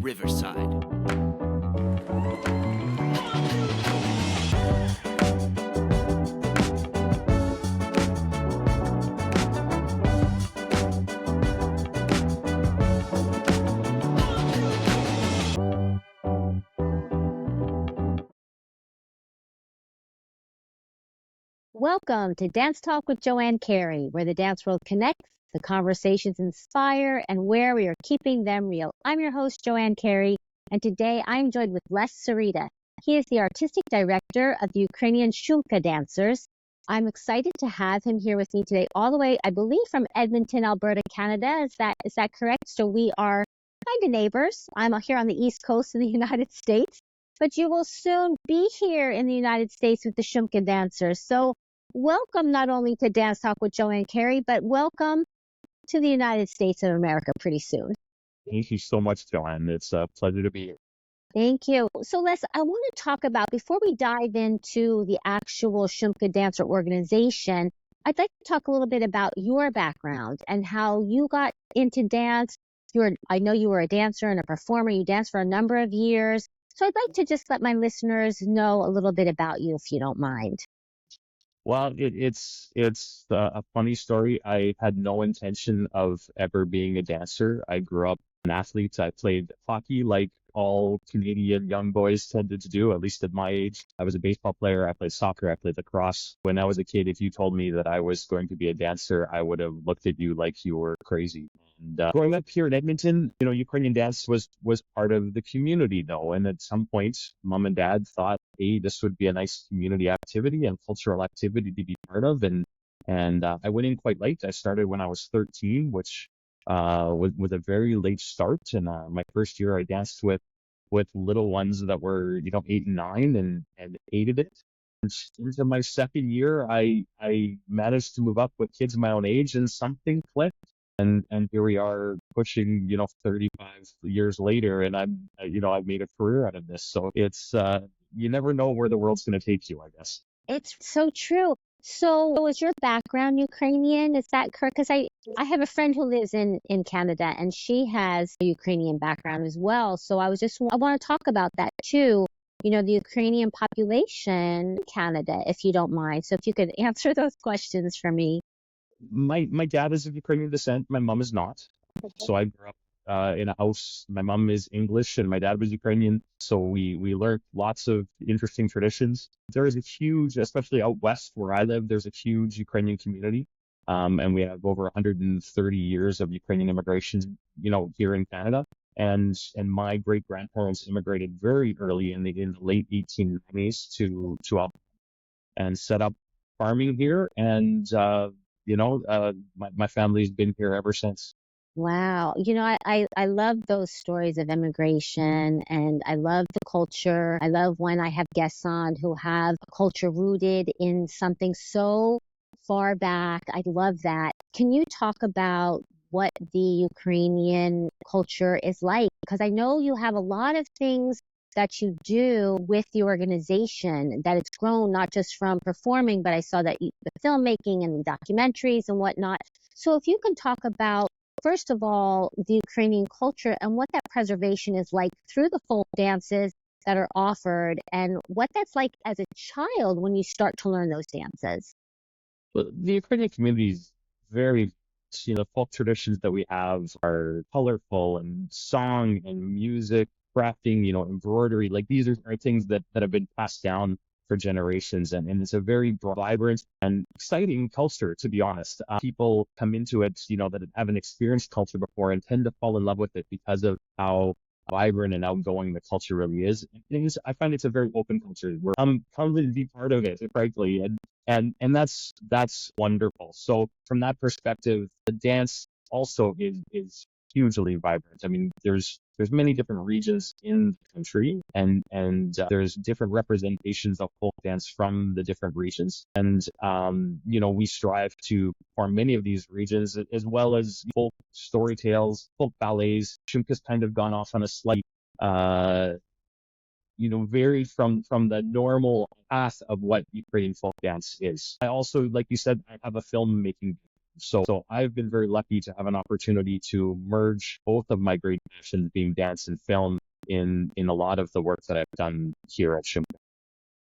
Riverside. Welcome to Dance Talk with Joanne Carey, where the dance world connects, the conversations inspire, and where we are keeping them real. I'm your host, Joanne Carey, and today I'm joined with Les Sereda. He is the artistic director of the Ukrainian Shumka dancers. I'm excited to have him here with me today, all the way, I believe, from Edmonton, Alberta, Canada. Is that correct? So we are kind of neighbors. I'm here on the East Coast of the United States, but you will soon be here in the United States with the Shumka dancers. So welcome not only to Dance Talk with Joanne Carey, but welcome to the United States of America pretty soon. Thank you so much, Joanne. It's a pleasure to be here. Thank you. So Les, I want to talk about, before we dive into the actual Shumka dancer organization, I'd like to talk a little bit about your background and how you got into dance. I know you were a dancer and a performer. You danced for a number of years. So I'd like to just let my listeners know a little bit about you, if you don't mind. Well, it's a funny story. I had no intention of ever being a dancer. I grew up an athlete. I played hockey like all Canadian young boys tended to do, at least at my age. I was a baseball player. I played soccer. I played lacrosse. When I was a kid, if you told me that I was going to be a dancer, I would have looked at you like you were crazy. And growing up here in Edmonton, Ukrainian dance was part of the community, though. And at some point, mom and dad thought, hey, this would be a nice community activity and cultural activity to be part of. And I went in quite late. I started when I was 13, which was a very late start. And my first year, I danced with little ones that were 8 and 9 and hated it. And into my second year, I managed to move up with kids my own age, and something clicked. And here we are pushing 35 years later, and I've made a career out of this. So it's you never know where the world's going to take you, I guess. It's so true. So is your background Ukrainian? Is that correct? Because I have a friend who lives in Canada, and she has a Ukrainian background as well. So I want to talk about that too. The Ukrainian population in Canada, if you don't mind. So if you could answer those questions for me. My dad is of Ukrainian descent. My mom is not. So I grew up in a house. My mom is English and my dad was Ukrainian. So we learned lots of interesting traditions. There is a huge, especially out west where I live, there's a huge Ukrainian community. And we have over 130 years of Ukrainian immigration, here in Canada. And my great grandparents immigrated very early in the late 1890s to Alberta and set up farming here. And my family's been here ever since. Wow. I love those stories of immigration, and I love the culture. I love when I have guests on who have a culture rooted in something so far back. I love that. Can you talk about what the Ukrainian culture is like? Because I know you have a lot of things that you do with the organization, that it's grown not just from performing, but I saw that the filmmaking and the documentaries and whatnot. So if you can talk about, first of all, the Ukrainian culture and what that preservation is like through the folk dances that are offered, and what that's like as a child when you start to learn those dances. Well, the Ukrainian community is very, folk traditions that we have are colorful, and song and music, crafting, embroidery, like these are things that have been passed down for generations. And it's a very vibrant and exciting culture, to be honest. People come into it, that haven't experienced culture before and tend to fall in love with it because of how vibrant and outgoing the culture really is. I find it's a very open culture. We're come to be part of it, frankly, and that's wonderful. So from that perspective, the dance also is hugely vibrant. I mean, there's many different regions in the country, and there's different representations of folk dance from the different regions. And we strive to perform many of these regions, as well as folk story tales, folk ballets. Shumka's kind of gone off on a slight vary from the normal path of what Ukrainian folk dance is. I also, like you said, I have a filmmaking. So I've been very lucky to have an opportunity to merge both of my great passions, being dance and film, in a lot of the work that I've done here at Shumka.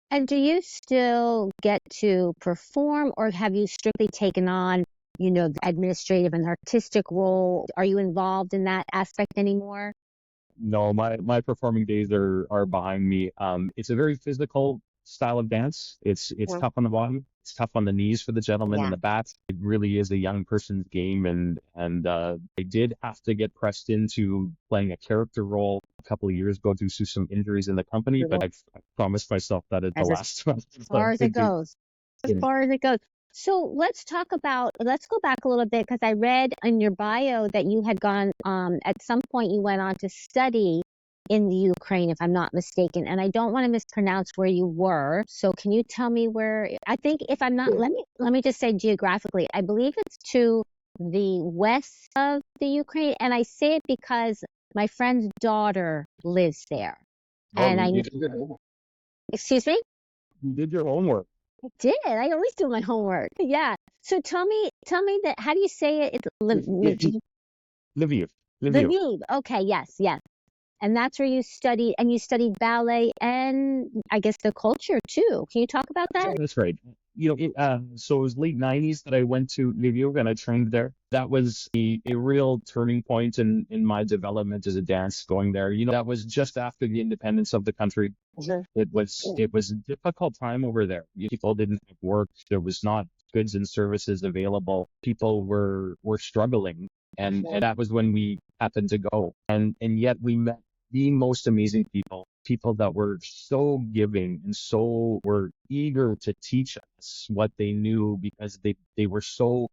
And do you still get to perform, or have you strictly taken on, the administrative and artistic role? Are you involved in that aspect anymore? No, my performing days are behind me. It's a very physical style of dance. It's Yeah. tough on the body. It's tough on the knees for the gentleman and Yeah. the bats. It really is a young person's game, and I did have to get pressed into playing a character role a couple of years ago due to some injuries in the company. But I promised myself that at the As last one, so far as I it do. goes. As Yeah. far as it goes. So let's go back a little bit, because I read in your bio that you had gone, at some point you went on to study in the Ukraine, if I'm not mistaken. And I don't want to mispronounce where you were. So can you tell me where? I think if I'm not, let me just say geographically, I believe it's to the west of the Ukraine. And I say it because my friend's daughter lives there. Oh, And excuse me? you did your homework. I did. I always do my homework. Yeah. So tell me that, how do you say it? It's Lviv, Lviv. Lviv. Okay. Yes. Yes. And that's where you studied, and you studied ballet and I guess the culture too. Can you talk about Yeah, that? that's right. So it was late 90s that I went to Lviv and I trained there. That was a real turning point in my development as a dance going there. That was just after the independence of the country. Mhm. It was a difficult time over there. People didn't have work. There was not goods and services available. People were struggling. And that was when we happened to go. And yet we met the most amazing people that were so giving and so were eager to teach us what they knew, because they were so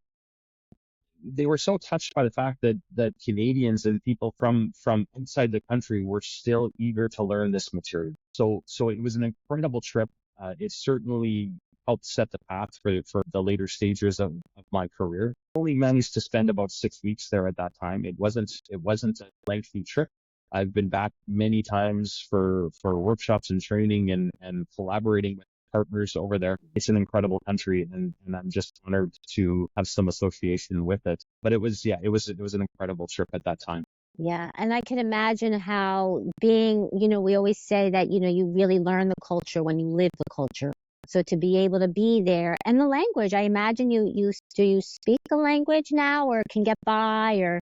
touched by the fact that Canadians and people from inside the country were still eager to learn this material. So it was an incredible trip. It certainly helped set the path for the later stages of my career. Only managed to spend about 6 weeks there at that time. It wasn't a lengthy trip. I've been back many times for workshops and training and collaborating with partners over there. It's an incredible country, and I'm just honored to have some association with it. But it was an incredible trip at that time. Yeah. And I can imagine how being, we always say that, you really learn the culture when you live the culture. So to be able to be there, and the language, I imagine do you speak a language now, or can get by, or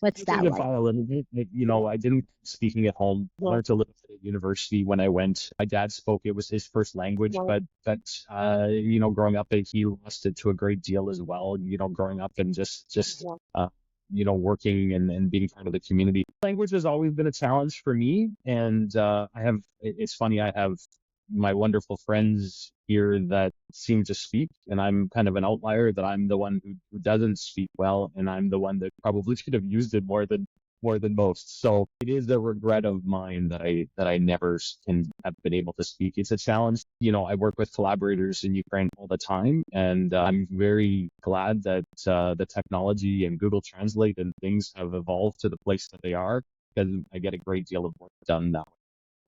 what's I can that get like? by a little bit. I didn't speaking at home. I learned a little bit at university when I went. My dad spoke. It was his first language, but growing up, he lost it to a great deal as well. Growing up and just working and being part of the community. Language has always been a challenge for me, and it's funny. I have my wonderful friends here that seem to speak, and I'm kind of an outlier, that I'm the one who doesn't speak well, and I'm the one that probably should have used it more than most. So it is a regret of mine that I never can have been able to speak. It's a challenge. I work with collaborators in Ukraine all the time, and I'm very glad that the technology and Google Translate and things have evolved to the place that they are, because I get a great deal of work done now.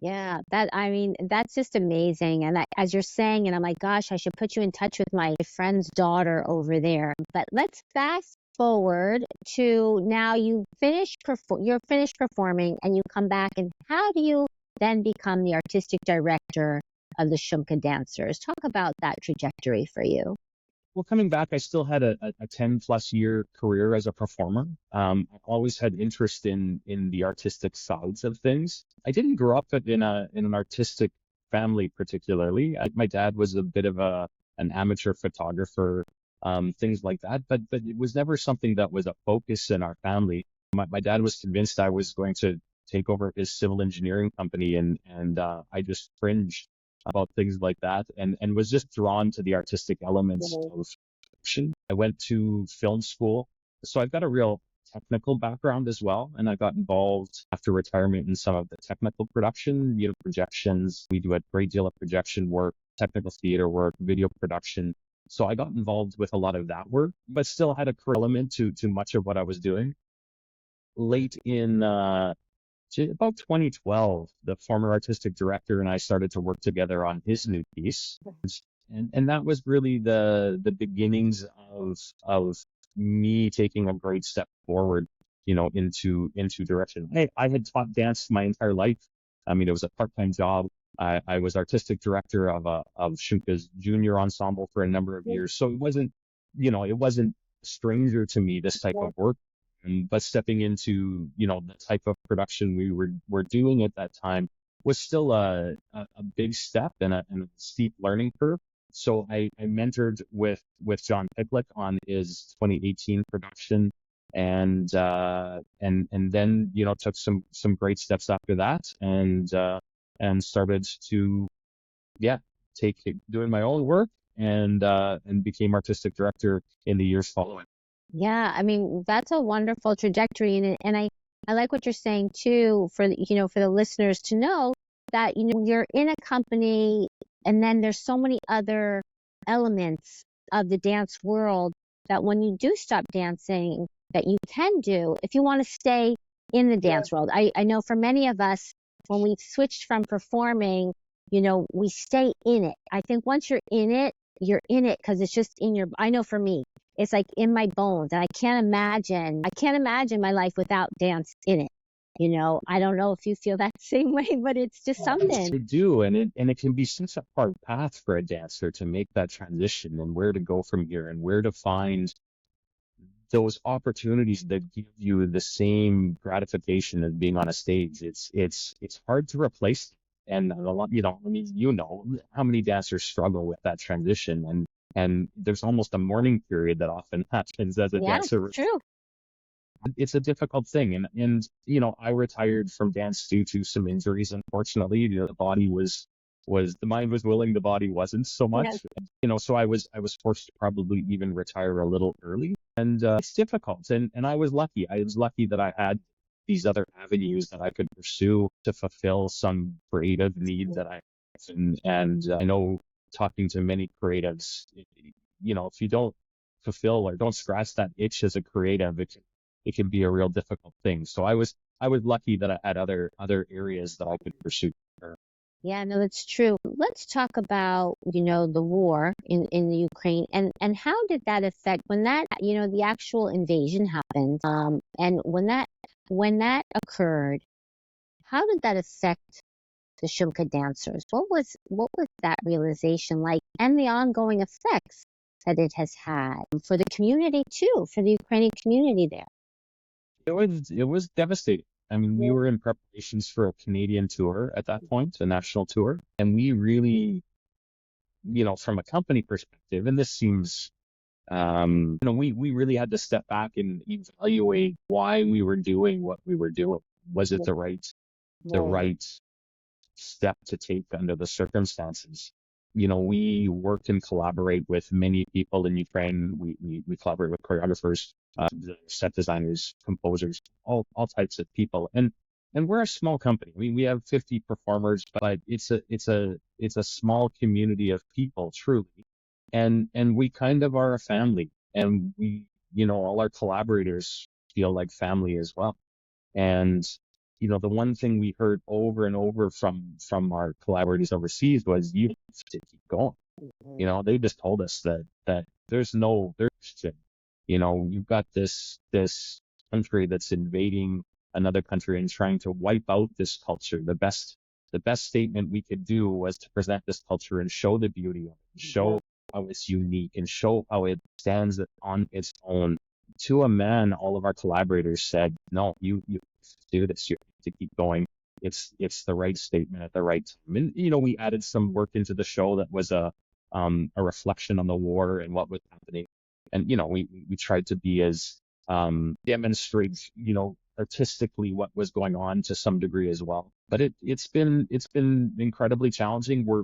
Yeah, I mean, that's just amazing. And as you're saying, and I'm like, gosh, I should put you in touch with my friend's daughter over there. But let's fast forward to now you're finished performing, and you come back, and how do you then become the artistic director of the Shumka dancers? Talk about that trajectory for you. Well, coming back, I still had a 10 plus year career as a performer. I always had interest in the artistic sides of things. I didn't grow up in an artistic family particularly. My dad was a bit of an amateur photographer, things like that, but it was never something that was a focus in our family. My dad was convinced I was going to take over his civil engineering company, and I just cringed about things like that, and was just drawn to the artistic elements of fiction. I went to film school, so I've got a real technical background as well, and I got involved after retirement in some of the technical production, projections. We do a great deal of projection work, technical theater work, video production. So I got involved with a lot of that work, but still had a career element to much of what I was doing. Late in about 2012, the former artistic director and I started to work together on his new piece. And that was really the beginnings of me taking a great step forward, into direction. I had taught dance my entire life. I mean, it was a part-time job. I was artistic director of Shumka's junior ensemble for a number of years. So it wasn't a stranger to me, this type of work. But stepping into, the type of production we were doing at that time was still a big step and a steep learning curve. So I mentored with John Picklick on his 2018 production, and then took some great steps after that, and started to, yeah, take doing my own work, and became artistic director in the years following. Yeah, I mean, that's a wonderful trajectory. And I like what you're saying too, for the listeners to know that, you're in a company, and then there's so many other elements of the dance world that when you do stop dancing, that you can do if you want to stay in the dance world. I know for many of us, when we switched from performing, we stay in it. I think once you're in it because it's just I know for me, it's like in my bones, and I can't imagine my life without dance in it. I don't know if you feel that same way, but it's just something. I do, and it can be such a hard path for a dancer to make that transition, and where to go from here, and where to find those opportunities that give you the same gratification as being on a stage. It's hard to replace, and a lot, I mean, how many dancers struggle with that transition, and there's almost a mourning period that often happens as a Yeah, dancer. true. It's a difficult thing, and I retired from dance due to some injuries. Unfortunately, the mind was willing, the body wasn't so Yes. much. So I was forced to probably even retire a little early, and it's difficult. And I was lucky. I was lucky that I had these other avenues that I could pursue to fulfill some creative need that I have. And I know, talking to many creatives, if you don't fulfill or don't scratch that itch as a creative, it can be a real difficult thing. So I was lucky that I had other areas that I could pursue. Yeah, no, that's true. Let's talk about, the war in the Ukraine, and how did that affect when that, the actual invasion happened, and when that occurred, how did that affect the Shumka dancers? What was that realization like, and the ongoing effects that it has had for the community too, for the Ukrainian community there? It was devastating. I mean, we were in preparations for a Canadian tour at that point, a national tour, and we really, from a company perspective, and this seems, we really had to step back and evaluate why we were doing what we were doing. Was it the right step to take under the circumstances? We work and collaborate with many people in Ukraine. We collaborate with choreographers, set designers, composers, all types of people. And we're a small company. I mean, we have 50 performers, but it's a small community of people, truly. And we kind of are a family, and all our collaborators feel like family as well. And the one thing we heard over and over from our collaborators overseas was, you have to keep going. They just told us that there's you've got this country that's invading another country and trying to wipe out this culture. The best statement we could do was to present this culture and show the beauty of it, show how it's unique, and show how it stands on its own. To a man, all of our collaborators said, no, you do this. You have to keep going. It's the right statement at the right time. And we added some work into the show that was a reflection on the war and what was happening. And we tried to be as demonstrate artistically what was going on to some degree as well. But it's been incredibly challenging. We're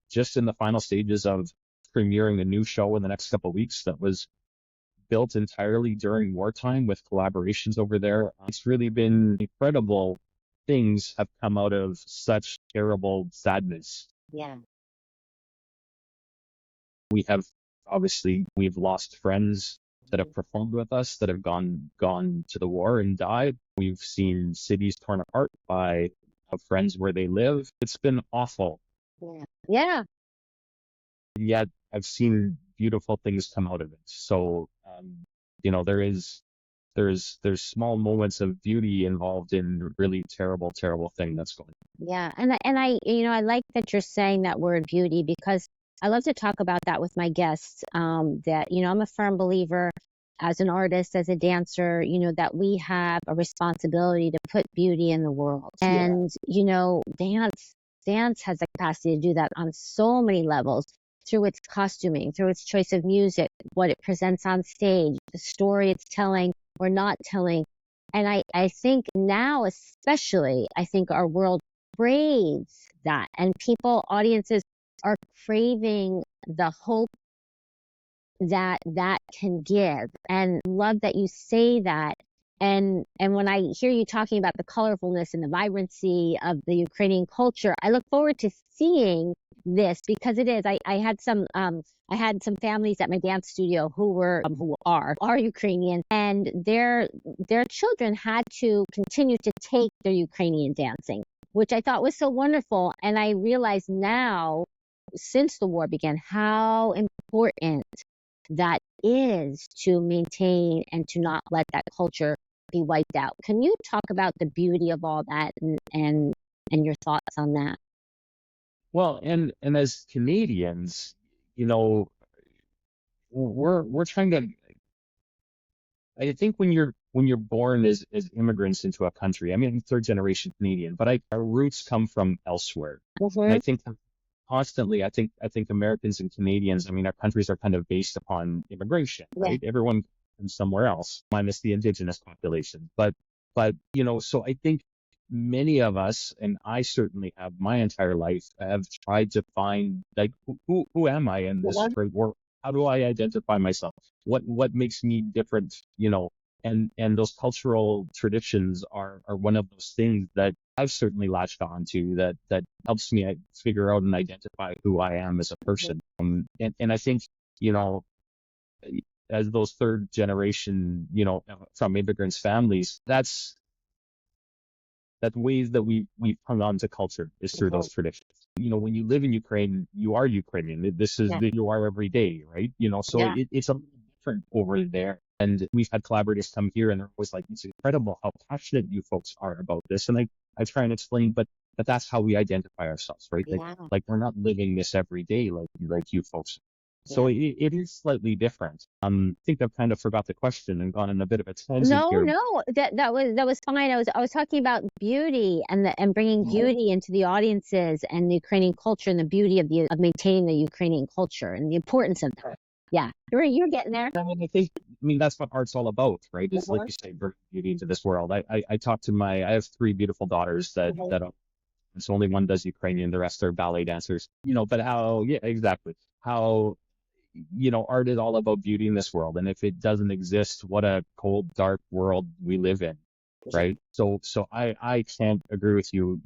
just in the final stages of premiering a new show in the next couple of weeks that was built entirely during wartime with collaborations over there. It's really been incredible. Things have come out of such terrible sadness. Yeah. We've lost friends that have performed with us that have gone to the war and died. We've seen cities torn apart by friends where they live. It's been awful. Yeah. Yeah. Yet I've seen beautiful things come out of it. So there's small moments of beauty involved in really terrible, terrible thing that's going on. Yeah, and I I like that you're saying that word beauty, because I love to talk about that with my guests. That I'm a firm believer, as an artist, as a dancer, that we have a responsibility to put beauty in the world. Yeah. And dance has the capacity to do that on so many levels, through its costuming, through its choice of music, what it presents on stage, the story it's telling or not telling. And I think now, especially, I think our world craves that, and audiences are craving the hope that that can give. And love that you say that. And when I hear you talking about the colorfulness and the vibrancy of the Ukrainian culture, I look forward to seeing this, because it is. I had some families at my dance studio who are Ukrainian, and their children had to continue to take their Ukrainian dancing, which I thought was so wonderful. And I realize now, since the war began, how important that is to maintain and to not let that culture be wiped out. Can you talk about the beauty of all that, and your thoughts on that? Well, and as Canadians, you know, we're trying to. I think when you're born as immigrants into a country, I mean, I'm third generation Canadian, but our roots come from elsewhere. And I think constantly, I think Americans and Canadians, I mean, our countries are kind of based upon immigration, Yeah. right? Everyone from somewhere else, minus the indigenous population. But so I think many of us, and I certainly have my entire life, have tried to find, like, who am I in this great world? How do I identify myself? What makes me different? And those cultural traditions are one of those things that I've certainly latched on to, that helps me figure out and identify who I am as a person. And I think, you know, as those third generation, from immigrants families, that ways that we've hung on to culture is through those traditions. When you live in Ukraine, you are Ukrainian. This is Yeah. that you are every day, right? So Yeah. it's a little different over there. And we've had collaborators come here, and they're always like, it's incredible how passionate you folks are about this. And I try and explain, but that's how we identify ourselves, right? Yeah. Like we're not living this every day like you folks. So Yeah. it is slightly different. I think I've kind of forgot the question and gone on a bit of a tangent No, here. no, that was fine. I was talking about beauty, and bringing beauty into the audiences and the Ukrainian culture, and the beauty of maintaining the Ukrainian culture and the importance of that. Yeah, you're getting there. I mean, that's what art's all about, right? It's like you say, bring beauty into this world. I talk to I have three beautiful daughters that it's only one does Ukrainian, the rest are ballet dancers. But yeah, exactly. How, art is all about beauty in this world. And if it doesn't exist, what a cold, dark world we live in, right? So I can't agree with you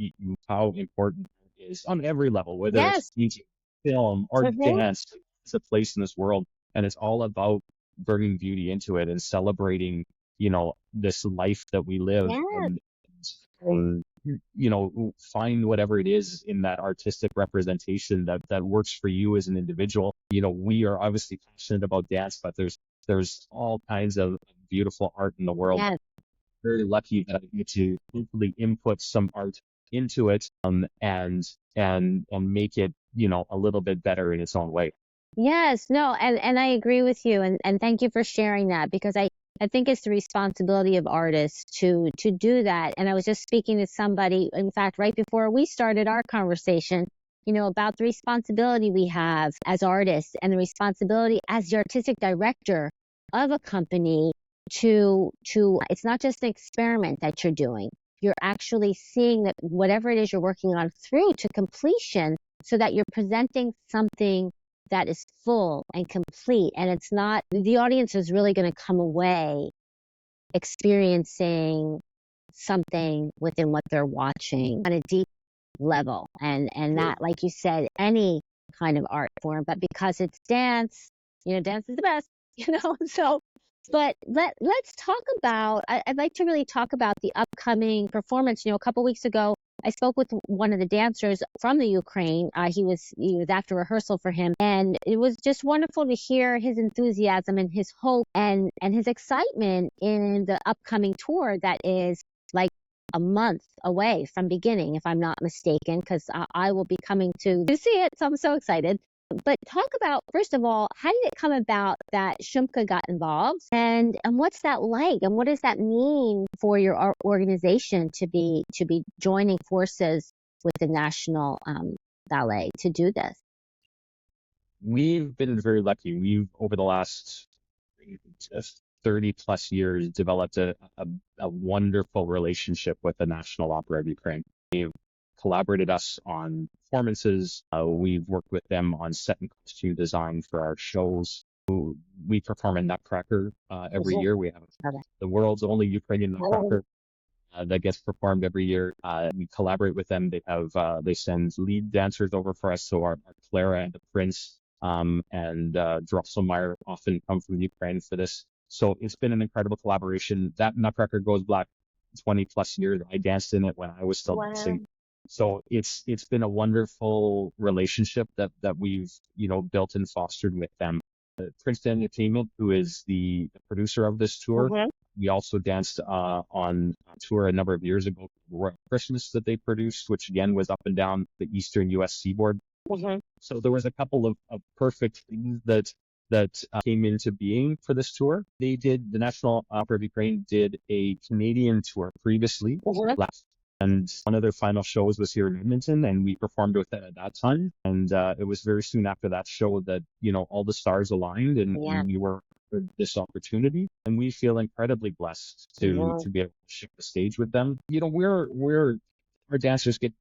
how important it is on every level, whether it's Yes. music, film, or Mhm. dance. It's a place in this world, and it's all about bringing beauty into it and celebrating, this life that we live, Yes. and find whatever it is in that artistic representation that works for you as an individual. We are obviously passionate about dance, but there's all kinds of beautiful art in the world. Yes. Very lucky that I get to hopefully input some art into it, and make it, a little bit better in its own way. Yes, no, and I agree with you, and thank you for sharing that, because I think it's the responsibility of artists to do that. And I was just speaking to somebody, in fact, right before we started our conversation, about the responsibility we have as artists, and the responsibility as the artistic director of a company to it's not just an experiment that you're doing. You're actually seeing that whatever it is you're working on through to completion, so that you're presenting something that is full and complete. And it's not, the audience is really going to come away experiencing something within what they're watching on a deep level. And that, like you said, any kind of art form, but because it's dance, dance is the best, so. But let's talk about, I'd like to really talk about the upcoming performance. A couple weeks ago, I spoke with one of the dancers from the Ukraine. He was after rehearsal for him, and it was just wonderful to hear his enthusiasm and his hope and his excitement in the upcoming tour that is like a month away from beginning, if I'm not mistaken, because I will be coming to see it. So I'm so excited. But talk about, first of all, how did it come about that Shumka got involved, and what's that like, and what does that mean for your organization to be joining forces with the National Ballet to do this? We've been very lucky. We've, over the last 30 plus years, developed a wonderful relationship with the National Opera of Ukraine. They've collaborated us on performances. We've worked with them on set and costume design for our shows. We perform a Nutcracker every year. We have the world's only Ukrainian Nutcracker that gets performed every year. We collaborate with them. They send lead dancers over for us. So our Clara and the Prince and Drosselmeyer often come from Ukraine for this. So it's been an incredible collaboration. That Nutcracker goes back 20 plus years. I danced in it when I was still dancing. So it's been a wonderful relationship that we've, built and fostered with them. Princeton Entertainment, who is the producer of this tour, we also danced on a tour a number of years ago, Royal Christmas, that they produced, which again was up and down the eastern U.S. seaboard. So there was a couple of perfect things that came into being for this tour. The National Opera of Ukraine did a Canadian tour previously, and one of their final shows was here in Edmonton, and we performed with it at that time. And it was very soon after that show that, all the stars aligned and we were offered this opportunity. And we feel incredibly blessed to be able to share the stage with them. Our dancers get,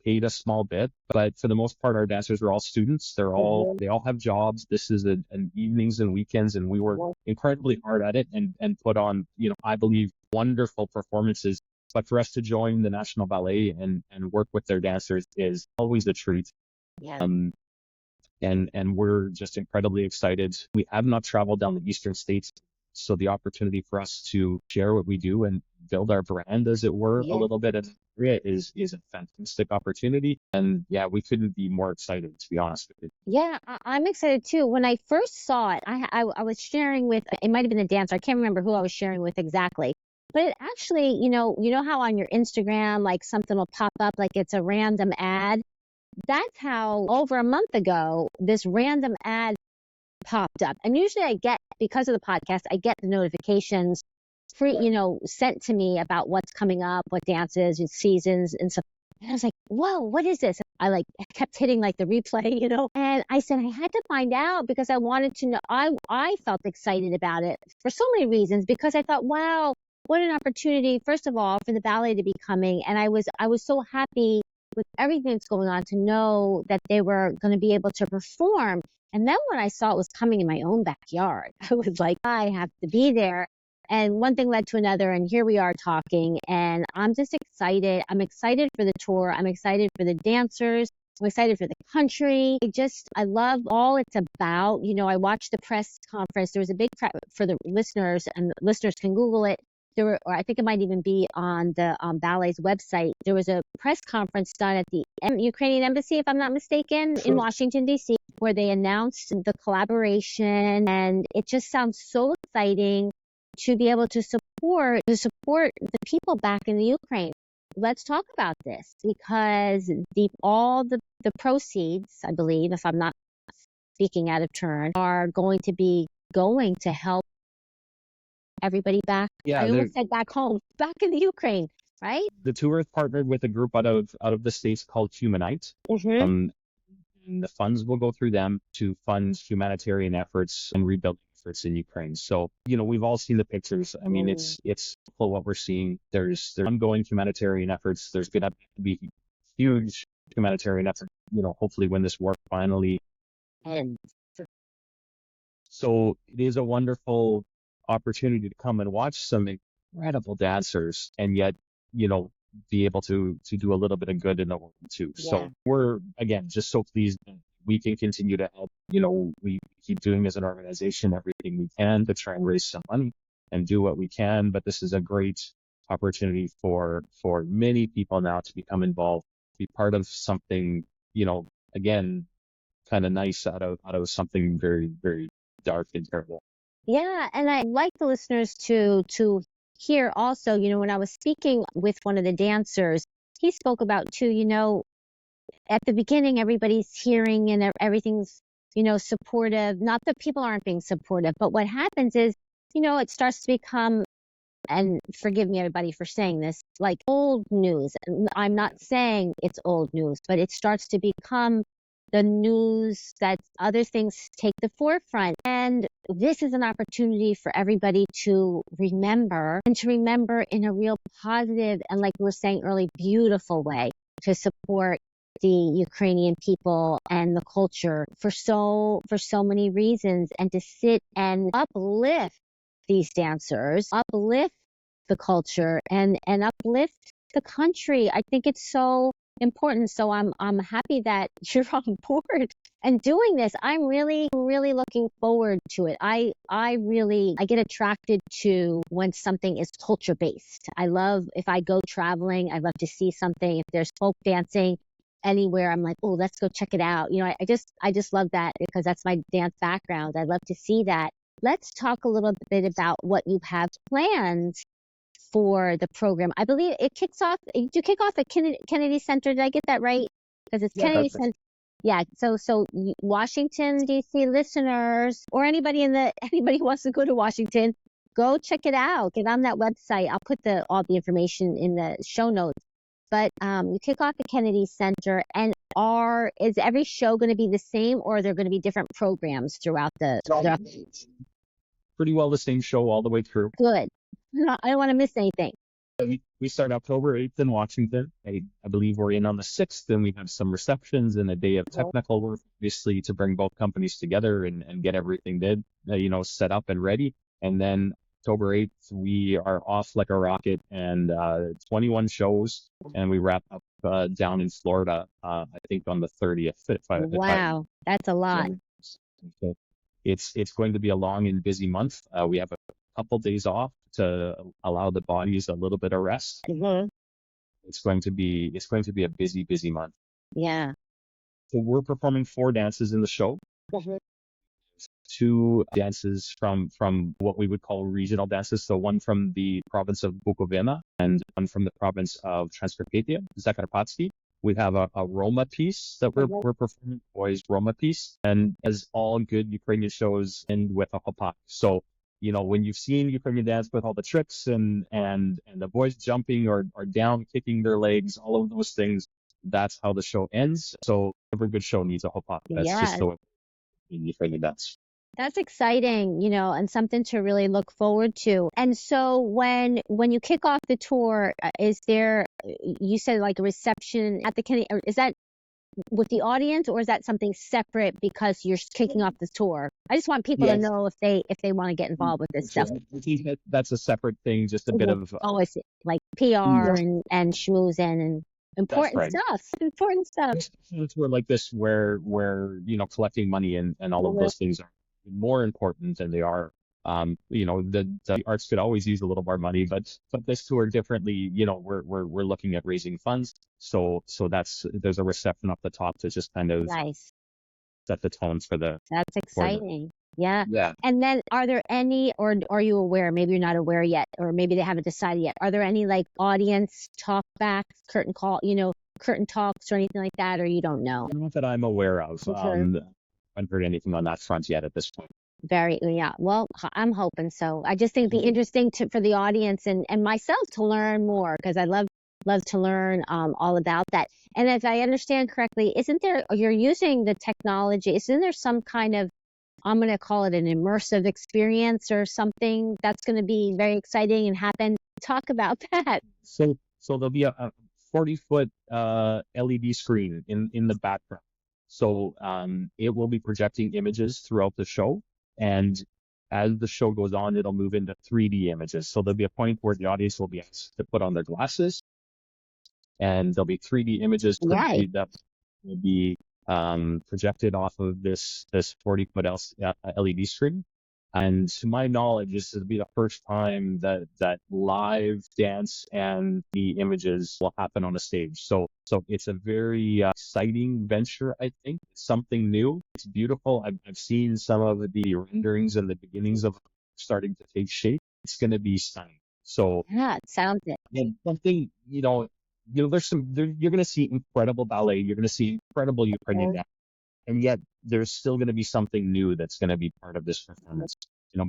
paid a small bit, but for the most part, our dancers are all students. They all have jobs. This is an evenings and weekends, and we work incredibly hard at it and put on, I believe, wonderful performances. But for us to join the National Ballet and work with their dancers is always a treat. And we're just incredibly excited. We have not traveled down the eastern states, so the opportunity for us to share what we do and build our brand, as it were, a little bit in Korea is a fantastic opportunity. And we couldn't be more excited, to be honest with you. Yeah, I'm excited too. When I first saw it, I was sharing with, it might have been a dancer. I can't remember who I was sharing with exactly. But it actually, you know how on your Instagram, like something will pop up like it's a random ad? That's how over a month ago, this random ad popped up. And usually because of the podcast, I get the notifications sent to me about what's coming up, what dances and seasons and stuff. And I was like, whoa, what is this? I kept hitting the replay, and I said I had to find out because I wanted to know. I felt excited about it for so many reasons, because I thought, wow, what an opportunity, first of all, for the ballet to be coming. And I was so happy with everything that's going on to know that they were going to be able to perform. And then when I saw it was coming in my own backyard, I was like, I have to be there. And one thing led to another, and here we are talking, and I'm just excited. I'm excited for the tour. I'm excited for the dancers. I'm excited for the country. I love all it's about. I watched the press conference. There was a big press for the listeners, and the listeners can Google it. Or I think it might even be on the ballet's website. There was a press conference done at the Ukrainian embassy, if I'm not mistaken, in Washington, D.C., where they announced the collaboration. And it just sounds so exciting to be able to support the people back in the Ukraine. Let's talk about this, because all the proceeds, I believe, if I'm not speaking out of turn, are going to help everybody back. I almost said back home, back in the Ukraine, right? The tour is partnered with a group out of the States called Humanite. And the funds will go through them to fund humanitarian efforts and rebuilding efforts in Ukraine. So, we've all seen the pictures. I mean, it's what we're seeing. There's ongoing humanitarian efforts. There's going to be huge humanitarian efforts, hopefully when this war finally ends. So it is a wonderful opportunity to come and watch some incredible dancers, and yet, be able to do a little bit of good in the world too. Yeah. So we're, again, just so pleased that we can continue to help. We keep doing as an organization everything we can to try and raise some money and do what we can. But this is a great opportunity for many people now to become involved, be part of something, again, kind of nice out of something very, very dark and terrible. Yeah, and I like the listeners to hear also, when I was speaking with one of the dancers, he spoke about too, at the beginning everybody's hearing and everything's, supportive. Not that people aren't being supportive, but what happens is, it starts to become, and forgive me everybody for saying this, like old news. And I'm not saying it's old news, but it starts to become the news that other things take the forefront. And this is an opportunity for everybody to remember, and to remember in a real positive and, like we were saying earlier, beautiful way, to support the Ukrainian people and the culture for so many reasons, and to sit and uplift these dancers, uplift the culture, and uplift the country. I think it's so important. So I'm happy that you're on board and doing this. I'm really looking forward to it. I get attracted to when something is culture based. I love, if I go traveling, I love to see something. If there's folk dancing anywhere, I'm like, oh, let's go check it out. I just love that, because that's my dance background. I love to see that. Let's talk a little bit about what you have planned for the program. I believe it kicks off. You kick off at Kennedy Center. Did I get that right? Because it's Yeah, Kennedy Center. Yeah. So Washington D.C. listeners, or anybody who wants to go to Washington, go check it out. Get on that website. I'll put all the information in the show notes. But you kick off at Kennedy Center, and is every show going to be the same, or are there going to be different programs throughout the? Pretty well the same show all the way through. Good. I don't want to miss anything. We start October 8th in Washington. I believe we're in on the 6th, and we have some receptions and a day of technical work, obviously, to bring both companies together and get everything set up and ready. And then October 8th, we are off like a rocket, and 21 shows, and we wrap up down in Florida, I think on the 30th. Wow, that's a lot. So it's going to be a long and busy month. We have a couple days off to allow the bodies a little bit of rest. Mm-hmm. It's going to be a busy month. Yeah. So we're performing 4 dances in the show. Mm-hmm. 2 dances from what we would call regional dances. So one from the province of Bukovina and one from the province of Transcarpathia, Zakarpatski. We have a Roma piece that we're performing, boys Roma piece, and as all good Ukrainian shows end with a hopak. So when you've seen Ukrainian dance with all the tricks and the boys jumping or down kicking their legs, all of those things, that's how the show ends. So every good show needs a hopak. That's just so in Ukrainian dance. That's exciting, and something to really look forward to. And so when you kick off the tour, is there, you said like a reception at the Kennedy, or is that with the audience, or is that something separate because you're kicking off the tour? I just want people to know if they want to get involved with this stuff. I think that's a separate thing, just a bit of always like PR and schmoozing and important stuff. Important stuff. A tour like this where collecting money and all of those things are more important than they are. The arts could always use a little more money, but this tour differently, we're looking at raising funds. So there's a reception up the top to just kind of set the tones for the. That's exciting. Yeah. And then are there any, or are you aware, maybe you're not aware yet, or maybe they haven't decided yet, are there any like audience talkbacks, curtain talks or anything like that, or you don't know? Not that I'm aware of. I haven't heard anything on that front yet at this point. Well, I'm hoping so. I just think it'd be interesting for the audience and myself to learn more, because I love to learn all about that. And if I understand correctly, you're using the technology, isn't there some kind of, I'm going to call it an immersive experience or something that's going to be very exciting and happen? Talk about that. So there'll be a 40-foot LED screen in the background. So it will be projecting images throughout the show. And as the show goes on, it'll move into 3D images. So there'll be a point where the audience will be asked to put on their glasses, and there'll be 3D images that will be projected off of this 40-foot LED screen. And to my knowledge, this will be the first time that live dance and the images will happen on a stage. So it's a very exciting venture, I think. It's something new. It's beautiful. I've seen some of the renderings and the beginnings of starting to take shape. It's going to be stunning. So, Yeah, it sounds it. and something, you're going to see incredible ballet. You're going to see incredible Ukrainian dance, and yet there's still going to be something new that's going to be part of this performance.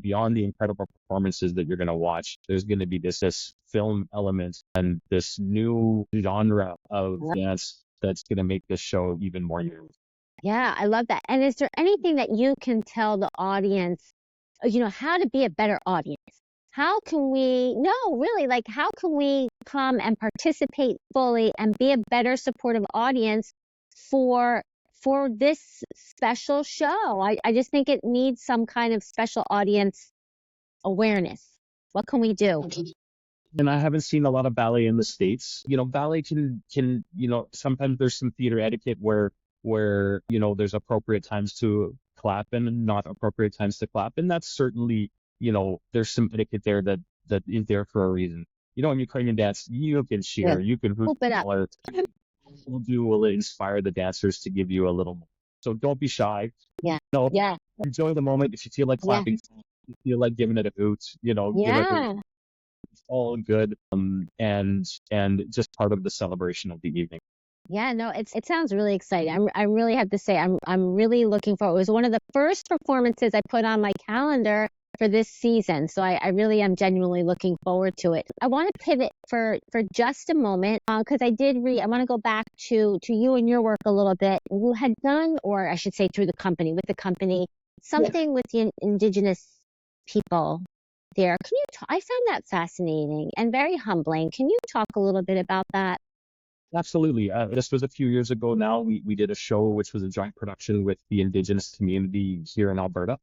Beyond the incredible performances that you're going to watch, there's going to be this film element and this new genre of dance that's going to make this show even more unique. Yeah, I love that. And is there anything that you can tell the audience, how to be a better audience? How can we, no, really, like, how can we come and participate fully and be a better supportive audience for this special show? I just think it needs some kind of special audience awareness. What can we do? And I haven't seen a lot of ballet in the States. Ballet can sometimes there's some theater etiquette where there's appropriate times to clap and not appropriate times to clap. And that's certainly, there's some etiquette there that is there for a reason. In Ukrainian dance, you can cheer, you can hoop, Hoop it up. will inspire the dancers to give you a little more. So don't be shy. Yeah. Yeah. Enjoy the moment. If you feel like clapping, if you feel like giving it a hoot, give it a hoot. It's all good. And just part of the celebration of the evening. Yeah, no, it sounds really exciting. I really have to say, I'm really looking forward. It was one of the first performances I put on my calendar for this season, so I really am genuinely looking forward to it. I want to pivot for just a moment because I did read. I want to go back to you and your work a little bit. You had done, or I should say, with the company, something with the indigenous people there. Can you? I found that fascinating and very humbling. Can you talk a little bit about that? Absolutely. This was a few years ago now. We did a show which was a joint production with the Indigenous community here in Alberta.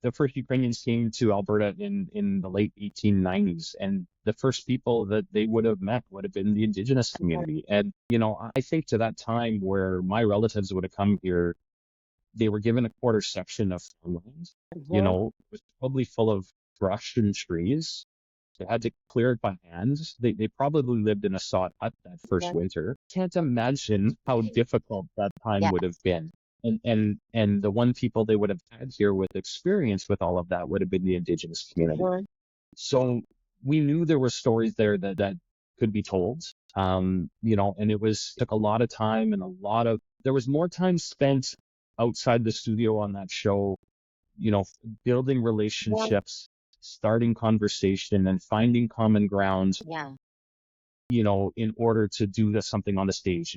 The first Ukrainians came to Alberta in the late 1890s, and the first people that they would have met would have been the Indigenous community. And, I think to that time where my relatives would have come here, they were given a quarter section of farmland, it was probably full of brush and trees. They had to clear it by hand. They probably lived in a sod hut that first winter. Can't imagine how difficult that time would have been. And the one people they would have had here with experience with all of that would have been the Indigenous community. So we knew there were stories there that could be told. And it took a lot of time and there was more time spent outside the studio on that show, building relationships, starting conversation and finding common ground, in order to do something on the stage.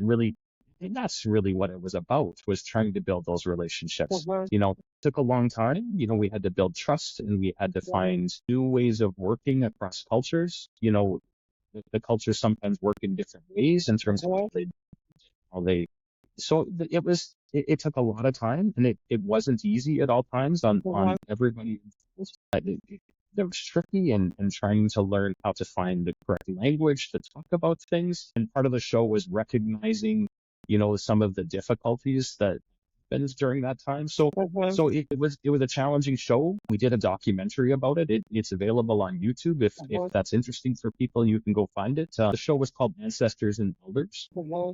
And that's really what it was about, was trying to build those relationships. It took a long time. We had to build trust and we had to find new ways of working across cultures. The cultures sometimes work in different ways in terms of how they so it took a lot of time, and it wasn't easy at all times on everybody. It was tricky and trying to learn how to find the correct language to talk about things. And part of the show was recognizing, some of the difficulties that happened during that time. So it was a challenging show. We did a documentary about it. It's available on YouTube. If that's interesting for people, you can go find it. The show was called Ancestors and Elders.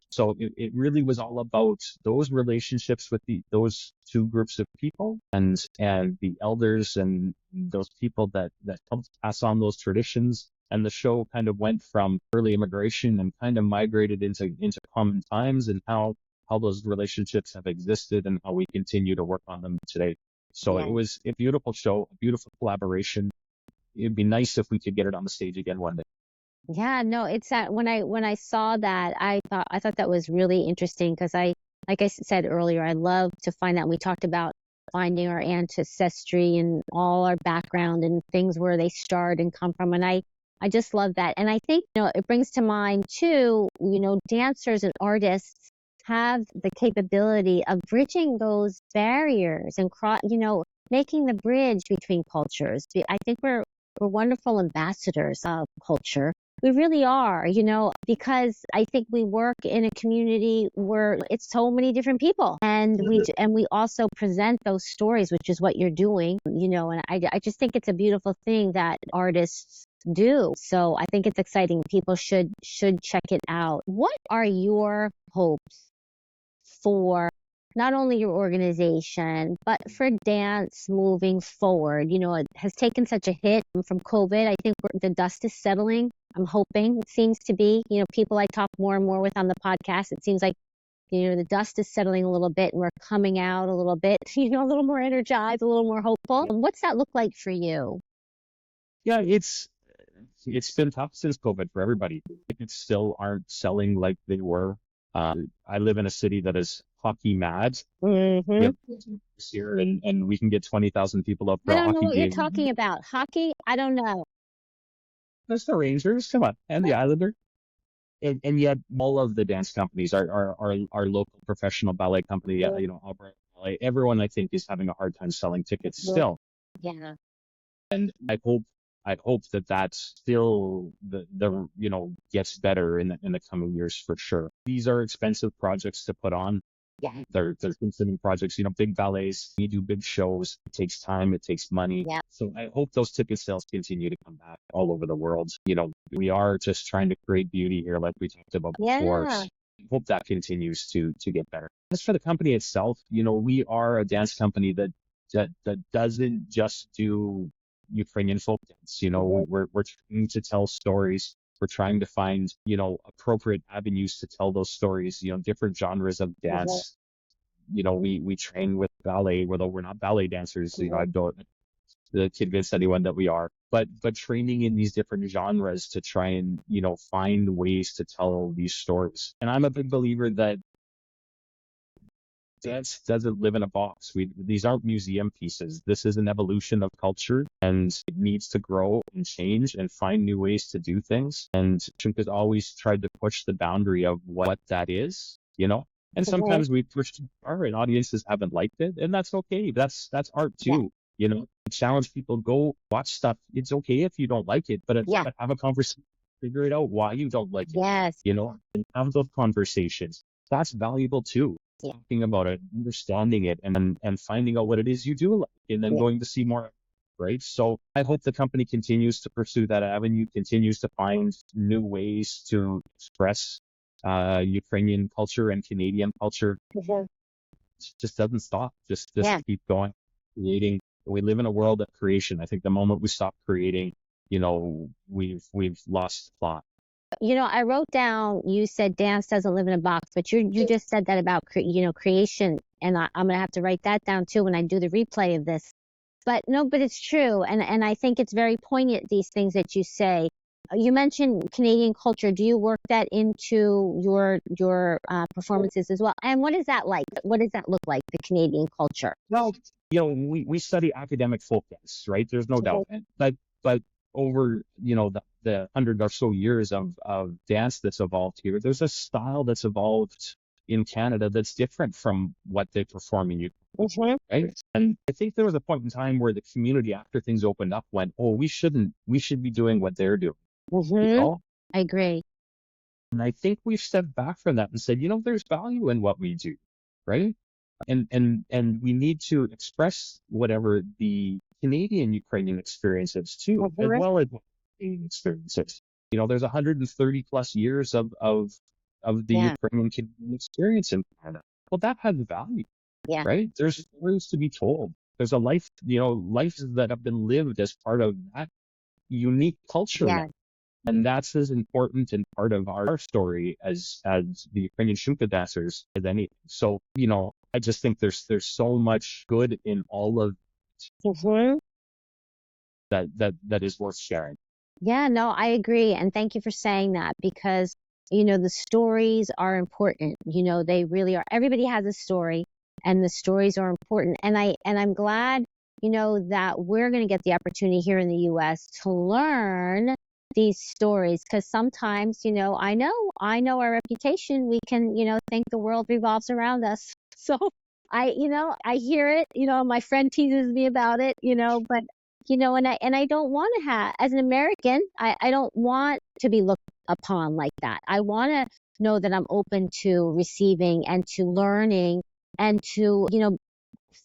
So it really was all about those relationships with those two groups of people and the elders and those people that helped pass on those traditions. And the show kind of went from early immigration and kind of migrated into common times and how those relationships have existed and how we continue to work on them today. So it was a beautiful show, a beautiful collaboration. It'd be nice if we could get it on the stage again one day. Yeah, no, it's that when I saw that, I thought that was really interesting because like I said earlier, I love to find out. We talked about finding our ancestry and all our background and things where they start and come from. And I just love that. And I think, it brings to mind too, dancers and artists have the capability of bridging those barriers and making the bridge between cultures. I think we're we're wonderful ambassadors of culture. We really are, because I think we work in a community where it's so many different people, and we also present those stories, which is what you're doing, and I just think it's a beautiful thing that artists do. So I think it's exciting. People should check it out. What are your hopes for not only your organization, but for dance moving forward? It has taken such a hit from COVID. I think the dust is settling. I'm hoping it seems to be, people I talk more and more with on the podcast. It seems like, the dust is settling a little bit and we're coming out a little bit, a little more energized, a little more hopeful. What's that look like for you? Yeah, it's been tough since COVID for everybody. Tickets still aren't selling like they were. I live in a city that is hockey mad. Mm-hmm. We have this year, and we can get 20,000 people up for I a don't know hockey what you're game. talking about. Hockey? I don't know. That's the Rangers, come on, and the Islander. And yet all of the dance companies, our local professional ballet company, Alberta Ballet, everyone I think is having a hard time selling tickets still. Yeah. And I hope that that's still the gets better in the coming years for sure. These are expensive projects to put on. Yeah. They're consuming projects, big ballets, you do big shows. It takes time, it takes money. Yeah. So I hope those ticket sales continue to come back all over the world. We are just trying to create beauty here, like we talked about before. Yeah. I hope that continues to get better. As for the company itself, we are a dance company that doesn't just do Ukrainian folk dance. We're trying to tell stories. We're trying to find, appropriate avenues to tell those stories, different genres of dance. We train with ballet, although we're not ballet dancers. I don't convince anyone that we are, but training in these different genres to try and, find ways to tell these stories. And I'm a big believer that dance doesn't live in a box. These aren't museum pieces. This is an evolution of culture, and it needs to grow and change and find new ways to do things. And Shumka's always tried to push the boundary of what that is, And sometimes we push too far, and audiences haven't liked it, and that's okay. That's art too, Challenge people, go watch stuff. It's okay if you don't like it, but have a conversation, figure it out why you don't like it. Yes. And have those conversations. That's valuable too. Talking about it, understanding it, and finding out what it is you do like, and then going to see more, right? So I hope the company continues to pursue that avenue, continues to find new ways to express Ukrainian culture and Canadian culture. Just doesn't stop. Just keep going, creating. We live in a world of creation. I think the moment we stop creating, we've lost the plot. I wrote down, you said dance doesn't live in a box, but you just said that about, creation. And I'm going to have to write that down too when I do the replay of this. But it's true. And I think it's very poignant, these things that you say. You mentioned Canadian culture. Do you work that into your performances as well? And what is that like? What does that look like, the Canadian culture? Well, we study academic folk dance, right? There's no doubt. But over, the 100 or so years of dance that's evolved here, there's a style that's evolved in Canada that's different from what they perform in Ukraine, right? And I think there was a point in time where the community, after things opened up, went, oh, we should be doing what they're doing. I agree. And I think we've stepped back from that and said, there's value in what we do, right? And we need to express whatever the Canadian Ukrainian experience is too, as well as Canadian experiences. There's 130 plus years of the Ukrainian Canadian experience in Canada. Well, that has value, right? There's stories to be told. There's a life, lives that have been lived as part of that unique culture. Yeah. And that's as important and part of our story as the Ukrainian Shumka dancers as anything. So, I just think there's so much good in all of that is worth sharing. Yeah, no, I agree. And thank you for saying that, because, the stories are important. They really are. Everybody has a story, and the stories are important. And I'm glad, that we're going to get the opportunity here in the U.S. to learn these stories, because sometimes, I know our reputation. We can, think the world revolves around us. So I hear it, my friend teases me about it, but And I don't want to have, as an American, I don't want to be looked upon like that. I want to know that I'm open to receiving and to learning and to,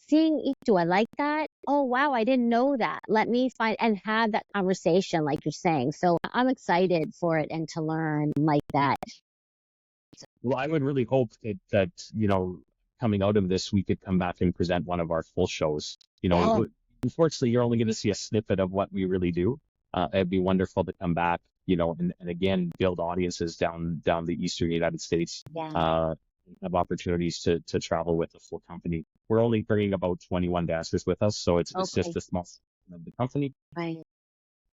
seeing, do I like that? Oh, wow, I didn't know that. Let me find and have that conversation, like you're saying. So I'm excited for it and to learn like that. Well, I would really hope that, coming out of this, we could come back and present one of our full shows. Yeah. Unfortunately, you're only going to see a snippet of what we really do. It'd be wonderful to come back, and again, build audiences down the Eastern United States, Yeah. have opportunities to travel with a full company. We're only bringing about 21 dancers with us, so it's Okay. just a small section of the company. Right.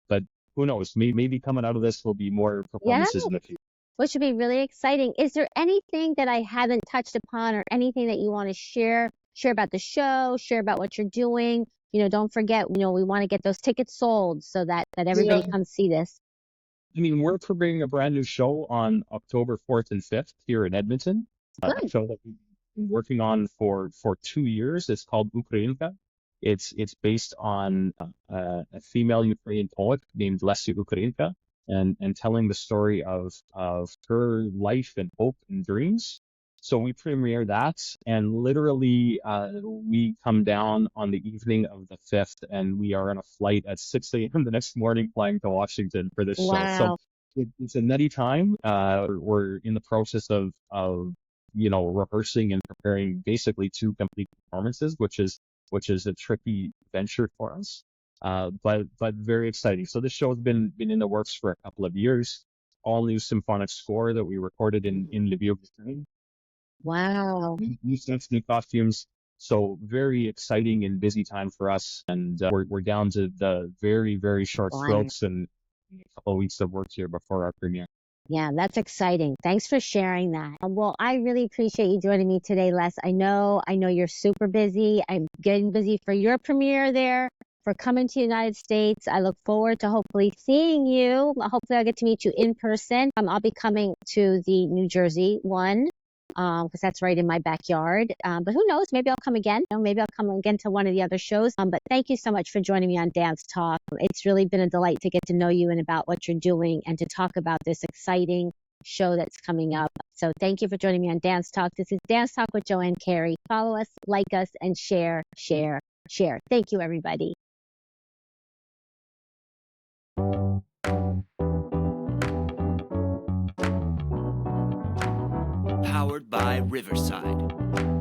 But who knows? Maybe coming out of this will be more Yeah. performances in the future. Which would be really exciting. Is there anything that I haven't touched upon or anything that you want to share about the show, share about what you're doing? Don't forget, we want to get those tickets sold so that everybody comes see this. I mean, we're premiering a brand new show on October 4th and 5th here in Edmonton. A Good. show that we've been working on for 2 years. It's called Ukrainka. It's based on a female Ukrainian poet named Les Ukrainka, and telling the story of her life and hope and dreams. So we premiere that, and literally we come down on the evening of the 5th, and we are on a flight at 6 a.m. the next morning flying to Washington for this show. So Wow. it's a nutty time. We're in the process of rehearsing and preparing basically two complete performances, which is a tricky venture for us, but very exciting. So this show has been in the works for a couple of years. All new symphonic score that we recorded in Lviv, Ukraine. Wow. New sets, new costumes. So very exciting and busy time for us, and we're down to the very, very short Wow. strokes and a couple of weeks of work here before our premiere. Yeah, that's exciting. Thanks for sharing that. Well, I really appreciate you joining me today, Les. I know you're super busy. I'm getting busy for your premiere there, for coming to the United States. I look forward to hopefully seeing you. Hopefully I'll get to meet you in person. I'll be coming to the New Jersey one, because that's right in my backyard. But who knows? Maybe I'll come again. Maybe I'll come again to one of the other shows. But thank you so much for joining me on Dance Talk. It's really been a delight to get to know you and about what you're doing and to talk about this exciting show that's coming up. So thank you for joining me on Dance Talk. This is Dance Talk with Joanne Carey. Follow us, like us, and share. Thank you, everybody. Powered by Riverside.